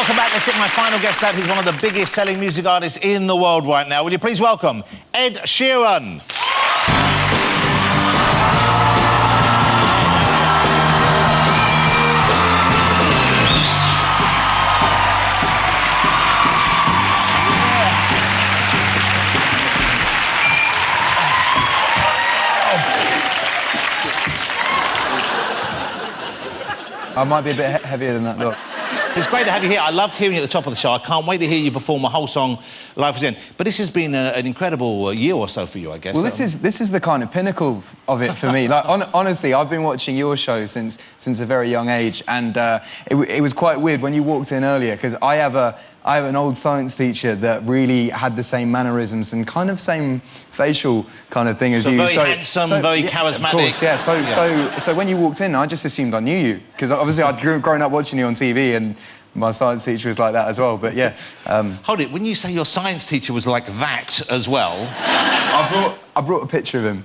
welcome back. Let's get my final guest out, who's one of the biggest selling music artists in the world right now. Will you please welcome Ed Sheeran? I might be a bit heavier than that, look. It's great to have you here. I loved hearing you at the top of the show. I can't wait to hear you perform a whole song, Life is In. But this has been an incredible year or so for you, I guess. Well, this is the kind of pinnacle of it for me. Like, honestly, I've been watching your show since a very young age, and it was quite weird when you walked in earlier, because I have an old science teacher that really had the same mannerisms and kind of same facial kind of thing as you. Very handsome, very charismatic. Of course, yeah. So when you walked in, I just assumed I knew you, because obviously I'd grown up watching you on TV, and my science teacher was like that as well. But yeah. Hold it. When you say your science teacher was like that as well, I brought a picture of him.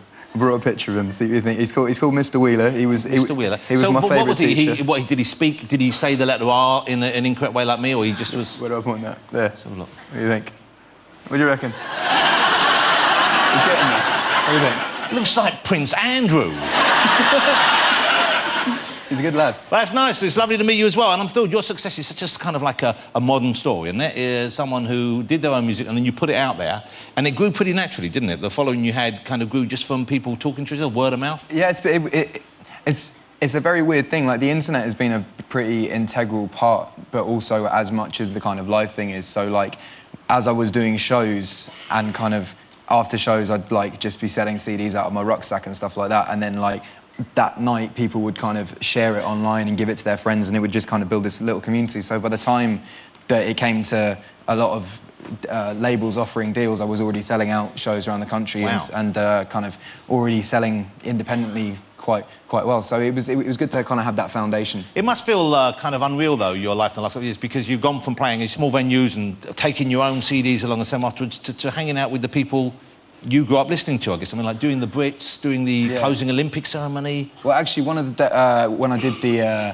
See what you think. He's called Mr. Wheeler. Mr. Wheeler. He was my favourite teacher. Did he speak? Did he say the letter R in an incorrect way like me, or he just was? Where do I point that? There. Let's have a look. What do you think? What do you reckon? He's getting there. What do you think? Looks like Prince Andrew. He's a good lad. Well, that's nice. It's lovely to meet you as well. And I'm thrilled. Your success is such a kind of like a modern story, isn't it? Is someone who did their own music and then you put it out there, and it grew pretty naturally, didn't it? The following you had kind of grew just from people talking to each other, word of mouth. Yeah, it's a very weird thing. Like, the internet has been a pretty integral part, but also as much as the kind of live thing is. So, like, as I was doing shows and kind of after shows, I'd like just be selling CDs out of my rucksack and stuff like that, and then like that night people would kind of share it online and give it to their friends, and it would just kind of build this little community. So by the time that it came to a lot of labels offering deals, I was already selling out shows around the country. Wow. and kind of already selling independently quite well. So it was good to kind of have that foundation. It must feel kind of unreal, though, your life in the last couple of years, because you've gone from playing in small venues and taking your own CDs along the same afterwards to hanging out with the people you grew up listening to, I guess. I mean, like doing the Brits, doing the closing Olympic ceremony. Well, actually, one of the when I did the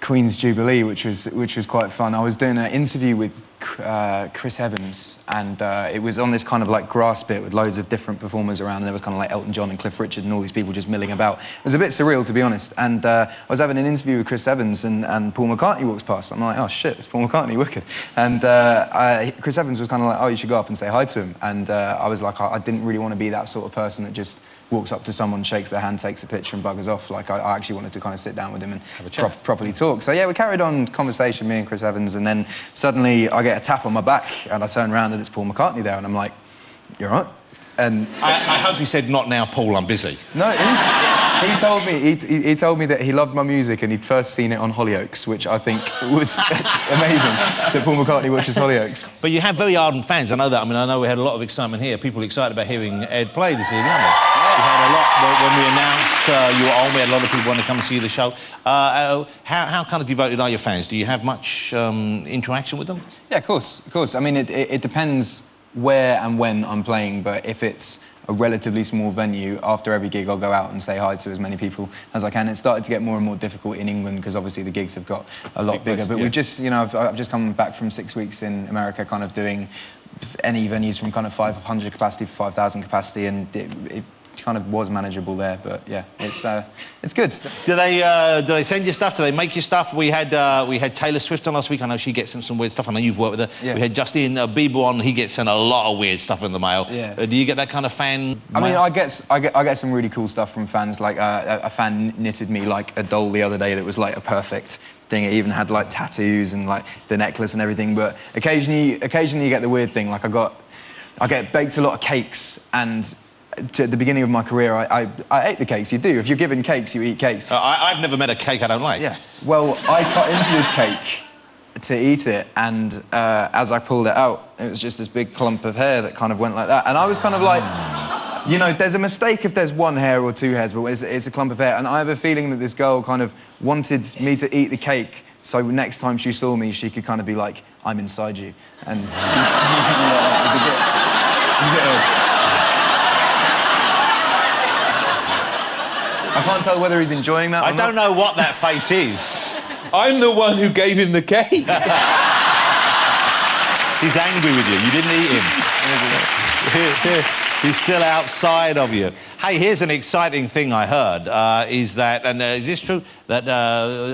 Queen's Jubilee, which was quite fun, I was doing an interview with Chris Evans, and it was on this kind of like grass bit with loads of different performers around, and there was kind of like Elton John and Cliff Richard and all these people just milling about. It was a bit surreal, to be honest. And I was having an interview with Chris Evans, and Paul McCartney walks past. I'm like, oh shit, it's Paul McCartney, wicked. And Chris Evans was kind of like, oh, you should go up and say hi to him. And I was like, I didn't really want to be that sort of person that just walks up to someone, shakes their hand, takes a picture and buggers off. Like, I actually wanted to kind of sit down with him and properly talk. So yeah, we carried on conversation, me and Chris Evans, and then suddenly I get a tap on my back and I turn around and it's Paul McCartney there, and I'm like, you all right? And I hope he said, not now, Paul, I'm busy. No, he told me that he loved my music and he'd first seen it on Hollyoaks, which I think was amazing, that Paul McCartney watches Hollyoaks. But you have very ardent fans, I know that. I mean, I know we had a lot of excitement here. People excited about hearing Ed play this evening, haven't they? We had a lot when we announced you were on. We had a lot of people want to come and see the show. How kind of devoted are your fans? Do you have much interaction with them? Yeah, of course. I mean, it depends where and when I'm playing, but if it's a relatively small venue, after every gig I'll go out and say hi to as many people as I can. It started to get more and more difficult in England because obviously the gigs have got a lot bigger. But we've just, you know, I've just come back from 6 weeks in America, kind of doing any venues from kind of 500 capacity to 5,000 capacity, and it kind of was manageable there. But yeah, it's good. Do they send you stuff? Do they make you stuff? We had Taylor Swift on last week. I know she gets some weird stuff. I know you've worked with her. Yeah. We had Justin Bieber on. He gets sent a lot of weird stuff in the mail. Yeah. Do you get that kind of fan? I mean, I get some really cool stuff from fans. Like a fan knitted me like a doll the other day that was like a perfect thing. It even had like tattoos and like the necklace and everything. But occasionally you get the weird thing. Like I get baked a lot of cakes, and at the beginning of my career, I ate the cakes. You do. If you're given cakes, you eat cakes. I've never met a cake I don't like. Yeah. Well, I cut into this cake to eat it, and as I pulled it out, it was just this big clump of hair that kind of went like that. And I was kind of like, you know, there's a mistake if there's one hair or two hairs, but it's a clump of hair. And I have a feeling that this girl kind of wanted me to eat the cake, so next time she saw me, she could kind of be like, I'm inside you. And it was a bit I can't tell whether he's enjoying that or not. I don't know what that face is. I'm the one who gave him the cake. He's angry with you. You didn't eat him. He's still outside of you. Hey, here's an exciting thing I heard, is that, and is this true, that,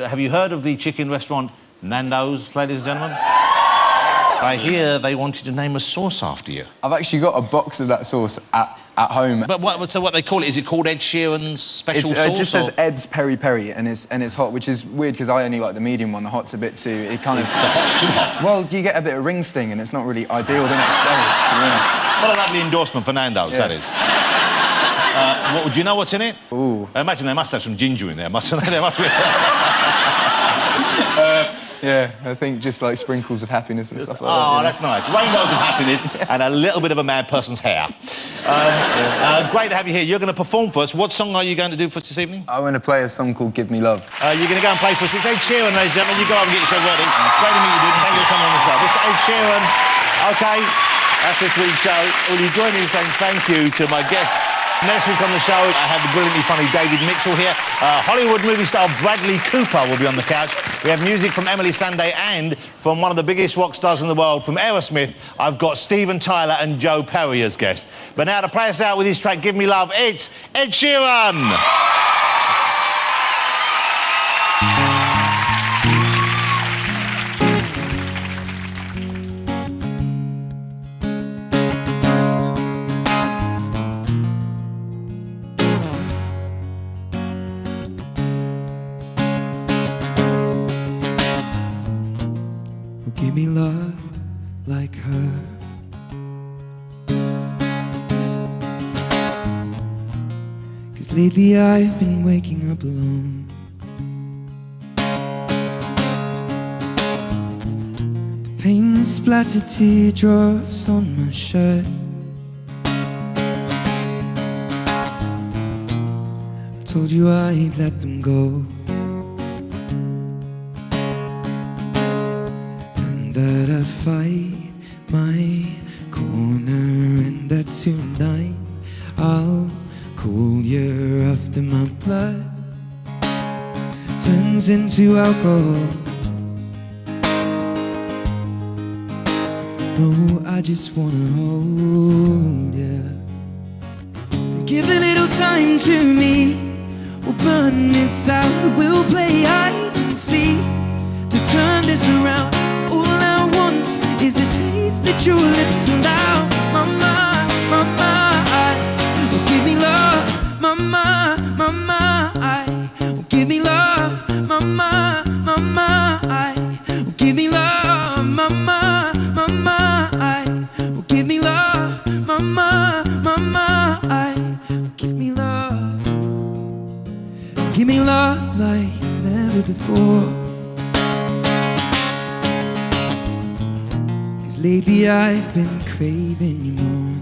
have you heard of the chicken restaurant Nando's, ladies and gentlemen? I hear they wanted to name a sauce after you. I've actually got a box of that sauce at home. But so what they call it, is it called Ed Sheeran's special sauce? It just says Ed's Peri Peri, and it's hot, which is weird because I only like the medium one. The hot's a bit too... It kind of... The hot's too hot? Well, you get a bit of ring sting, and it's not really ideal the next day, to be honest. What a lovely endorsement for Nando's, that is. Do you know what's in it? Ooh. I imagine they must have some ginger in there, mustn't they? There must be... Yeah, I think just like sprinkles of happiness and stuff like that. Oh, that's nice. Rainbows of happiness and a little bit of a mad person's hair. Great to have you here. You're going to perform for us. What song are you going to do for us this evening? I want to play a song called Give Me Love. You're going to go and play for us. It's Ed Sheeran, ladies and gentlemen. You go up and get yourself ready. Great to meet you, dude. Thank you for coming on the show. Mr. Ed Sheeran. OK, that's this week's show. Will you join me in saying thank you to my guests? Next week on the show, I have the brilliantly funny David Mitchell here. Hollywood movie star Bradley Cooper will be on the couch. We have music from Emily Sandé and from one of the biggest rock stars in the world, from Aerosmith, I've got Steven Tyler and Joe Perry as guests. But now to play us out with his track, Give Me Love, it's Ed Sheeran! Give me love like her. Cause lately I've been waking up alone. The pain splattered teardrops on my shirt. I told you I'd let them go, that I'd fight my corner, and that tonight I'll cool you after my blood turns into alcohol. No, I just wanna hold you. Give a little time to me. We'll burn this out. We'll play hide and seek to turn this around. All I want is the taste that your lips allow. Mama, mama, oh, give me love. Mama, mama, oh, give me love. Mama, mama, oh, give me love. Mama, mama, oh, give me love. Mama, mama, oh, give me love. Give me love like never before. Lately I've been craving you more.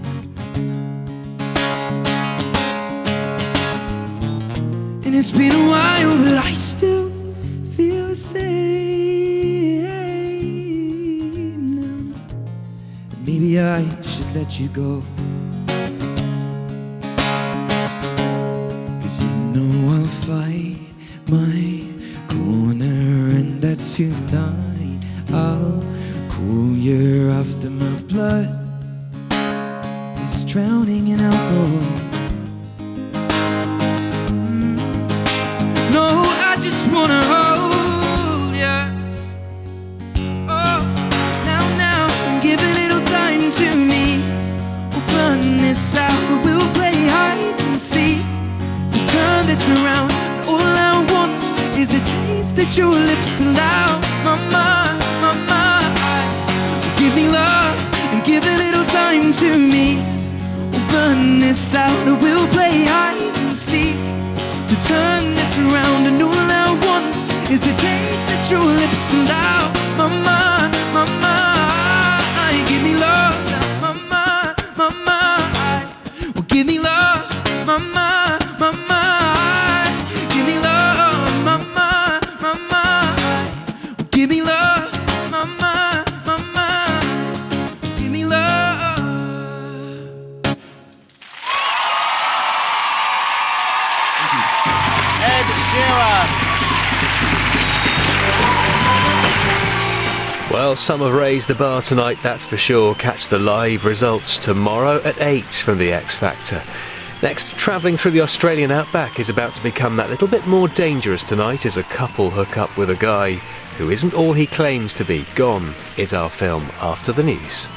And it's been a while, but I still feel the same now. And maybe I should let you go, cause you know I'll fight my corner, and that tonight I'll cool you after my blood is drowning in alcohol. No, I just wanna hold ya. Oh, now, and give a little time to me. We'll burn this out, we'll play hide and seek to turn this around. All I want is the taste that your lips allow. Mama, mama, give me love and give a little time to me. We'll burn this out, we'll play hide and seek to turn this around. And all I want is the taste that your lips allow. Mama, mama, give me love. Mama, mama, well, give me love. Mama, mama, give me love. Mama, mama, well, give me love. Mama, mama, give me love. Ed Sheeran. Well, some have raised the bar tonight, that's for sure. Catch the live results tomorrow at 8 from the X Factor. Next, travelling through the Australian outback is about to become that little bit more dangerous tonight as a couple hook up with a guy who isn't all he claims to be. Gone is our film after the news.